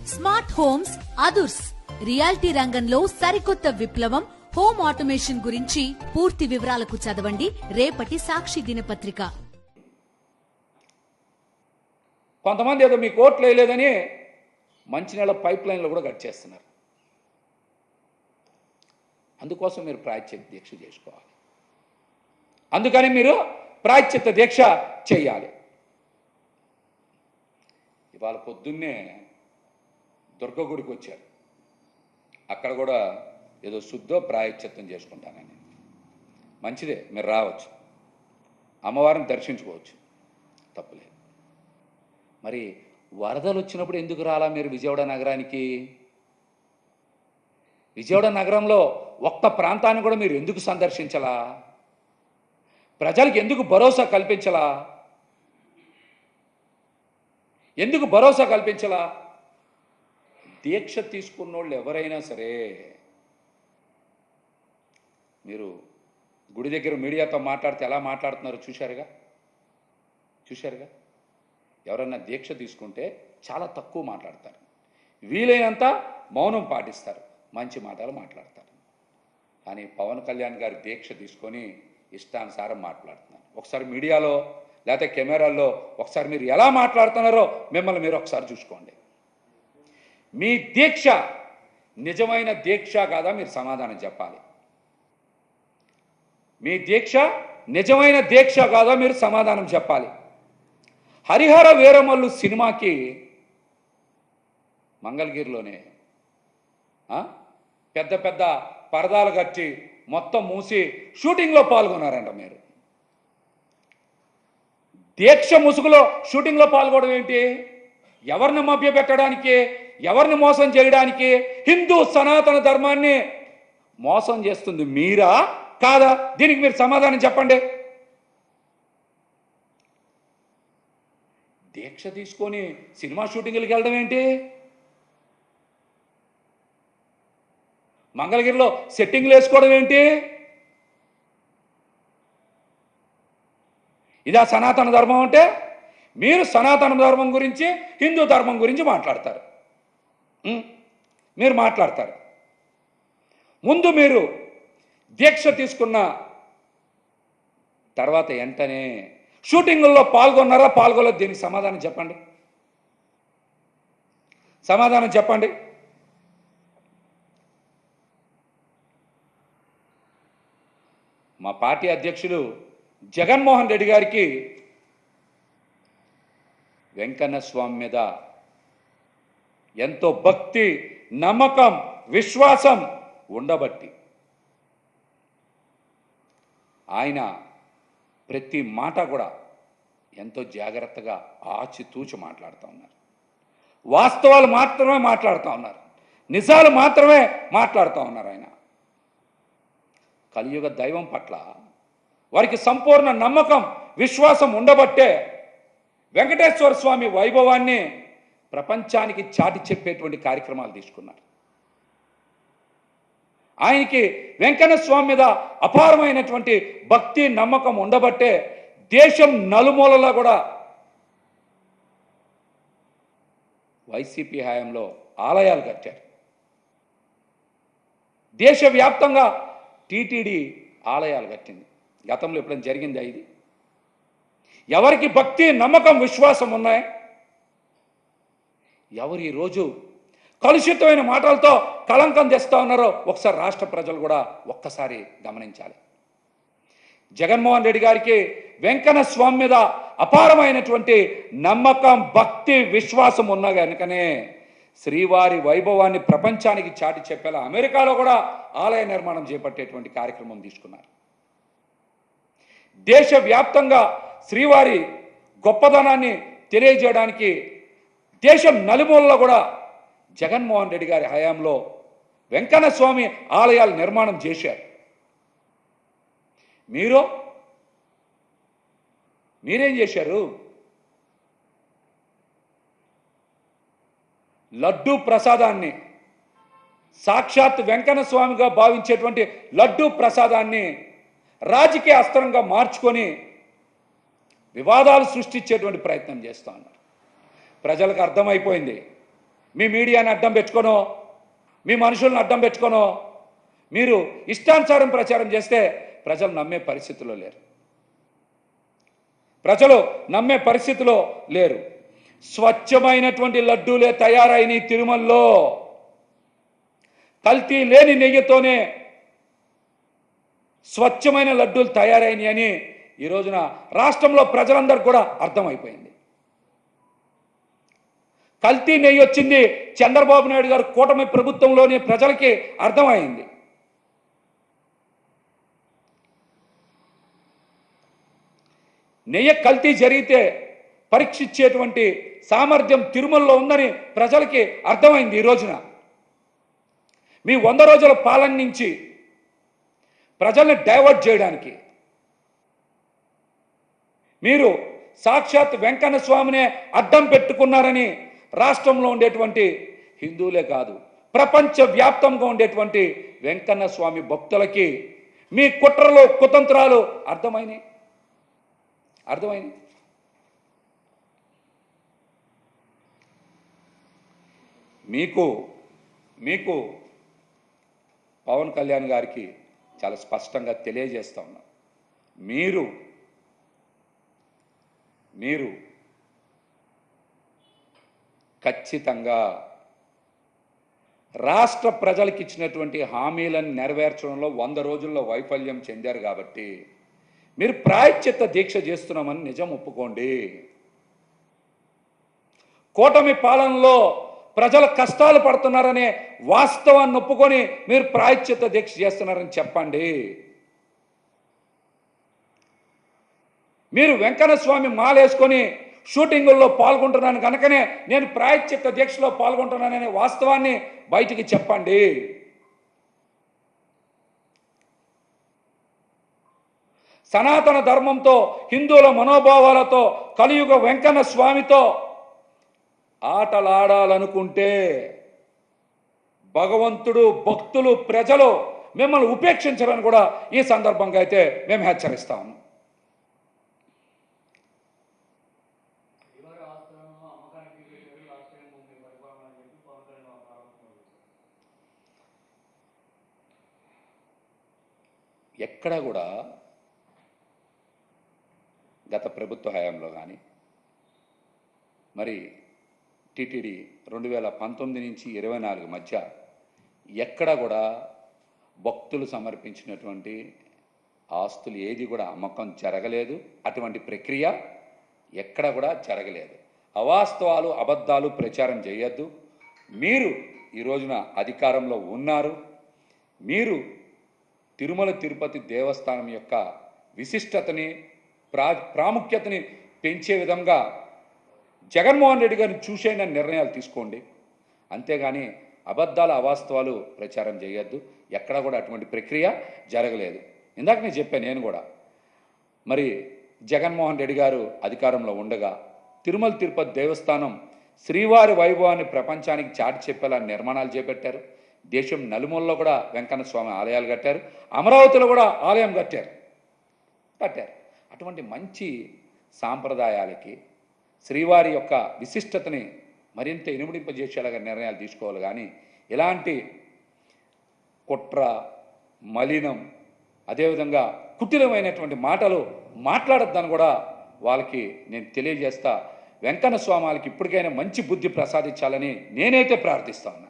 Smart homes అదుర్స్ reality రంగంలో సరికొత్త విప్లవం హోమ్ ఆటోమేషన్ గురించి పూర్తి వివరాలకు చదవండి రేపటి సాక్షి దినపత్రిక. కొంతమంది ఏదో మీ కోర్టులో వేయలేదని మంచినీళ్ళ పైప్ లైన్లు కూడా కట్ చేస్తున్నారు. అందుకోసం మీరు ప్రాయశ్చిత్త దీక్ష చేసుకోవాలి. అందుకని మీరు ప్రాయశ్చిత్త దీక్ష చేయాలి. ఇవాళ పొద్దున్నే దుర్గ గుడికి వచ్చారు. అక్కడ కూడా ఏదో శుద్ధో ప్రాయశ్చిత్తం చేసుకుంటానని. మంచిదే, మీరు రావచ్చు, అమ్మవారిని దర్శించుకోవచ్చు, తప్పులేదు. మరి వరదలు వచ్చినప్పుడు ఎందుకు రాలా మీరు విజయవాడ నగరానికి? విజయవాడ నగరంలో ఒక్క ప్రాంతాన్ని కూడా మీరు ఎందుకు సందర్శించలా? ప్రజలకు ఎందుకు భరోసా కల్పించలా? ఎందుకు భరోసా కల్పించలా? దీక్ష తీసుకున్న వాళ్ళు ఎవరైనా సరే, మీరు గుడి దగ్గర మీడియాతో మాట్లాడితే ఎలా మాట్లాడుతున్నారో చూశారుగా. ఎవరన్నా దీక్ష తీసుకుంటే చాలా తక్కువ మాట్లాడతారు, వీలైనంత మౌనం పాటిస్తారు, మంచి మాటలు మాట్లాడతారు. కానీ పవన్ కళ్యాణ్ గారి దీక్ష తీసుకొని ఇష్టానుసారం మాట్లాడుతున్నారు. ఒకసారి మీడియాలో లేకపోతే కెమెరాల్లో ఒకసారి మీరు ఎలా మాట్లాడుతున్నారో మిమ్మల్ని మీరు ఒకసారి చూసుకోండి. మీ దీక్ష నిజమైన దీక్ష కాదా మీరు సమాధానం చెప్పాలి. మీ దీక్ష నిజమైన దీక్ష కాదా మీరు సమాధానం చెప్పాలి. హరిహర వీరమల్లు సినిమాకి మంగళగిరిలోనే పెద్ద పెద్ద పరదాలు కట్టి మొత్తం మూసి షూటింగ్లో పాల్గొన్నారంట. మీరు దీక్ష ముసుగులో షూటింగ్లో పాల్గొనడం ఏంటి? ఎవరిని మభ్యపెట్టడానికి, ఎవరిని మోసం చేయడానికి? హిందూ సనాతన ధర్మాన్ని మోసం చేస్తుంది మీరా కాదా? దీనికి మీరు సమాధానం చెప్పండి. దీక్ష తీసుకొని సినిమా షూటింగ్లకు వెళ్ళడం ఏంటి? మంగళగిరిలో సెట్టింగ్లు వేసుకోవడం ఏంటి? ఇదా సనాతన ధర్మం అంటే? మీరు సనాతన ధర్మం గురించి, హిందూ ధర్మం గురించి మాట్లాడతారు. మీరు మాట్లాడతారు. ముందు మీరు దీక్ష తీసుకున్న తర్వాత వెంటనే షూటింగుల్లో పాల్గొన్నారా పాల్గొనలేదు? దీనికి సమాధానం చెప్పండి. సమాధానం చెప్పండి. మా పార్టీ అధ్యక్షులు జగన్మోహన్ రెడ్డి గారికి వెంకన్న స్వామి మీద ఎంతో భక్తి, నమ్మకం, విశ్వాసం ఉండబట్టి ఆయన ప్రతి మాట కూడా ఎంతో జాగ్రత్తగా ఆచితూచి మాట్లాడుతూ ఉన్నారు. వాస్తవాలు మాత్రమే మాట్లాడుతూ ఉన్నారు, నిజాలు మాత్రమే మాట్లాడుతూ ఉన్నారు. ఆయన కలియుగ దైవం పట్ల వారికి సంపూర్ణ నమ్మకం, విశ్వాసం ఉండబట్టే వెంకటేశ్వర స్వామి వైభవాన్ని ప్రపంచానికి చాటి చెప్పేటువంటి కార్యక్రమాలు తీసుకున్నారు. ఆయనకి వెంకన్న స్వామి మీద అపారమైనటువంటి భక్తి, నమ్మకం ఉండబట్టే దేశం నలుమూలలా కూడా వైసీపీ హయాంలో ఆలయాలు కట్టారు. దేశవ్యాప్తంగా టీటీడీ ఆలయాలు కట్టింది. గతంలో ఎప్పుడైనా జరిగిందా ఇది? ఎవరికి భక్తి, నమ్మకం, విశ్వాసం ఉన్నాయి? ఎవరు ఈరోజు కలుషితమైన మాటలతో కళంకం తెస్తా ఉన్నారో ఒకసారి రాష్ట్ర ప్రజలు కూడా ఒక్కసారి గమనించాలి. జగన్మోహన్ రెడ్డి గారికి వెంకన్న స్వామి మీద అపారమైనటువంటి నమ్మకం, భక్తి, విశ్వాసం ఉన్నా కనుకనే శ్రీవారి వైభవాన్ని ప్రపంచానికి చాటి చెప్పేలా అమెరికాలో కూడా ఆలయ నిర్మాణం చేపట్టేటువంటి కార్యక్రమం తీసుకున్నారు. దేశవ్యాప్తంగా శ్రీవారి గొప్పదనాన్ని తెలియజేయడానికి దేశం నలుమూలలో కూడా జగన్మోహన్ రెడ్డి గారి హయాంలో వెంకన్న స్వామి ఆలయాలు నిర్మాణం చేశారు. మీరేం చేశారు? లడ్డూ ప్రసాదాన్ని, సాక్షాత్ వెంకన్న స్వామిగా భావించేటువంటి లడ్డూ ప్రసాదాన్ని రాజకీయ అస్త్రంగా మార్చుకొని వివాదాలు సృష్టించేటువంటి ప్రయత్నం చేస్తూ ఉన్నారు. ప్రజలకు అర్థమైపోయింది మీ మీడియాని అడ్డం పెట్టుకోనో మీ మనుషులను అడ్డం పెట్టుకోనో మీరు ఇష్టానుసారం ప్రచారం చేస్తే ప్రజలు నమ్మే పరిస్థితిలో లేరు. ప్రజలు నమ్మే పరిస్థితిలో లేరు. స్వచ్ఛమైనటువంటి లడ్డూలే తయారైన తిరుమలలో కల్తీ లేని నెయ్యితోనే స్వచ్ఛమైన లడ్డూలు తయారైనాయి అని ఈ రోజున రాష్ట్రంలో ప్రజలందరూ కూడా అర్థమైపోయింది. కల్తీ నెయ్యి వచ్చింది చంద్రబాబు నాయుడు గారు కూటమి ప్రభుత్వంలోని ప్రజలకి అర్థమైంది. నెయ్యి కల్తీ జరిగితే పరీక్షించేటువంటి సామర్థ్యం తిరుమలలో ఉందని ప్రజలకి అర్థమైంది. ఈ రోజున మీ 100 రోజుల పాలన నుంచి ప్రజల్ని డైవర్ట్ చేయడానికి మీరు సాక్షాత్ వెంకన్న స్వామినే అడ్డం పెట్టుకున్నారని రాష్ట్రంలో ఉండేటువంటి హిందువులే కాదు ప్రపంచ వ్యాప్తంగా ఉండేటువంటి వెంకన్న స్వామి భక్తులకి మీ కుట్రలు కుతంత్రాలు అర్థమైనాయి. మీకు పవన్ కళ్యాణ్ గారికి చాలా స్పష్టంగా తెలియజేస్తా ఉన్నా, మీరు ఖచ్చితంగా రాష్ట్ర ప్రజలకు ఇచ్చినటువంటి హామీలను నెరవేర్చడంలో 100 రోజుల్లో వైఫల్యం చెందారు కాబట్టి మీరు ప్రాయశ్చిత్త దీక్ష చేస్తున్నామని నిజం ఒప్పుకోండి. కూటమి పాలనలో ప్రజల కష్టాలు పడుతున్నారనే వాస్తవాన్ని ఒప్పుకొని మీరు ప్రాయశ్చిత్త దీక్ష చేస్తున్నారని చెప్పండి. మీరు వెంకన్న స్వామి మాలేసుకొని షూటింగుల్లో పాల్గొంటున్నాను కనుకనే నేను ప్రాయశ్చిత్త దీక్షలో పాల్గొంటున్నాననే వాస్తవాన్ని బయటికి చెప్పండి. సనాతన ధర్మంతో హిందువుల మనోభావాలతో కలియుగ వెంకన్న స్వామితో ఆటలాడాలనుకుంటే భగవంతుడు భక్తులు ప్రజలు మిమ్మల్ని ఉపేక్షించరని కూడా ఈ సందర్భంగా అయితే మేము హెచ్చరిస్తాము. ఎక్కడా కూడా గత ప్రభుత్వ హయాంలో కానీ మరి టీటీడీ 2019 నుంచి 24 మధ్య ఎక్కడ కూడా భక్తులు సమర్పించినటువంటి ఆస్తులు ఏది కూడా అమ్మకం జరగలేదు. అటువంటి ప్రక్రియ ఎక్కడ కూడా జరగలేదు. అవాస్తవాలు అబద్ధాలు ప్రచారం చేయొద్దు. మీరు ఈ రోజున అధికారంలో ఉన్నారు. మీరు తిరుమల తిరుపతి దేవస్థానం యొక్క విశిష్టతని ప్రాముఖ్యతని పెంచే విధంగా జగన్మోహన్ రెడ్డి గారిని చూసైన నిర్ణయాలు తీసుకోండి. అంతేగాని అబద్ధాలు అవాస్తవాలు ప్రచారం చేయొద్దు. ఎక్కడ కూడా అటువంటి ప్రక్రియ జరగలేదు. ఇందాక నేను చెప్పాను, నేను కూడా మరి జగన్మోహన్ రెడ్డి గారు అధికారంలో ఉండగా తిరుమల తిరుపతి దేవస్థానం శ్రీవారి వైభవాన్ని ప్రపంచానికి చాటి చెప్పేలా నిర్మాణాలు చేపట్టారు. దేశం నలుమూలలో కూడా వెంకన్న స్వామి ఆలయాలు కట్టారు. అమరావతిలో కూడా ఆలయం కట్టారు. అటువంటి మంచి సాంప్రదాయాలకి శ్రీవారి యొక్క విశిష్టతని మరింత ఇనుమడింపజేసేలాగా నిర్ణయాలు తీసుకోవాలి. కానీ ఇలాంటి కుట్ర మలినం అదేవిధంగా కుటిలమైనటువంటి మాటలు మాట్లాడొద్దని కూడా వాళ్ళకి నేను తెలియజేస్తా. వెంకన్న స్వామి వాళ్ళకి ఇప్పటికైనా మంచి బుద్ధి ప్రసాదించాలని నేనైతే ప్రార్థిస్తా ఉన్నా.